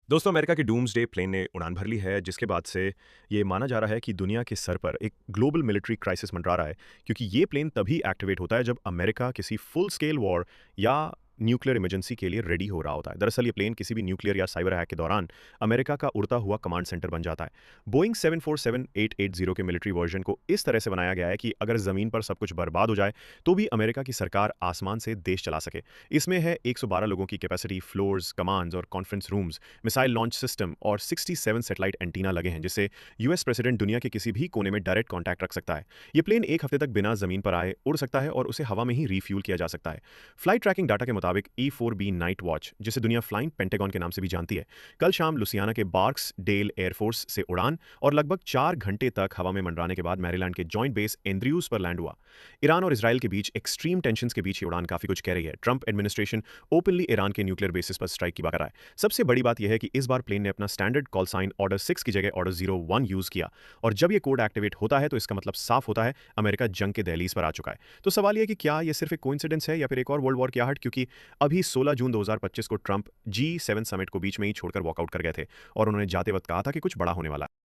दोस्तों, अमेरिका की doomsday plane ने उड़ान भर ली है, जिसके बाद से ये माना जा रहा है कि दुनिया के सर पर एक ग्लोबल मिलिट्री क्राइसिस मंडरा रहा है, क्योंकि ये प्लेन तभी एक्टिवेट होता है जब अमेरिका किसी फुल स्केल वॉर या न्यूक्लियर इमरजेंसी के लिए रेडी हो रहा होता है। दरअसल ये प्लेन किसी भी न्यूक्लियर या साइबर हैक के दौरान अमेरिका का उड़ता हुआ कमांड सेंटर बन जाता है। बोइंग 747-880 के मिलिट्री वर्जन को इस तरह से बनाया गया है कि अगर ज़मीन पर सब कुछ बर्बाद हो जाए, तो भी अमेरिका की सरकार आसमान से देश चला सके। इसमें है 112 लोगों की कैपेसिटी, फ्लोर्स, कमांड्स और conference rooms, missile launch system और 67 सैटेलाइट एंटीना लगे हैं, जिससे यूएस प्रेसिडेंट दुनिया के किसी भी कोने में डायरेक्ट कॉन्टैक्ट रख सकता है। ये प्लेन एक हफ्ते तक बिना जमीन पर आए उड़ सकता है और उसे हवा में ही रिफ्यूल किया जा सकता है। फ्लाइट ट्रैकिंग डाटा के मुताबिक E4B नाइट वॉच, जिसे दुनिया फ्लाइंग पेंटागन के नाम से भी जानती है, कल शाम लुसियाना के बार्क्स डेल एयरफोर्स से उड़ान और लगभग 4 घंटे तक हवा में मंडराने के बाद मैरीलैंड के जॉइंट बेस एंड्रयूज पर लैंड हुआ। ईरान और इसराइल के बीच एक्सट्रीम टेंशन के बीच ये उड़ान काफी कुछ कह रही है। ट्रंप एडमिनिस्ट्रेशन ओपनली ईरान के न्यूक्लियर बेसिस पर स्ट्राइक की बात कर रहा है। सबसे बड़ी बात यह है कि इस बार प्लेन ने अपना स्टैंडर्ड कॉल साइन ऑर्डर 6 की जगह ऑर्डर 01 यूज किया, और जब यह कोड एक्टिवेट होता है तो इसका मतलब साफ होता है, अमेरिका जंग के दहलीज पर आ चुका है। तो सवाल यह है कि क्या यह सिर्फ एक कोइंसिडेंस है या फिर एक और वर्ल्ड वॉर की आहट, क्योंकि अभी 16 जून 2025 को ट्रंप G7 समिट को बीच में ही छोड़कर वॉकआउट कर गए थे और उन्होंने जाते वक्त कहा था कि कुछ बड़ा होने वाला है।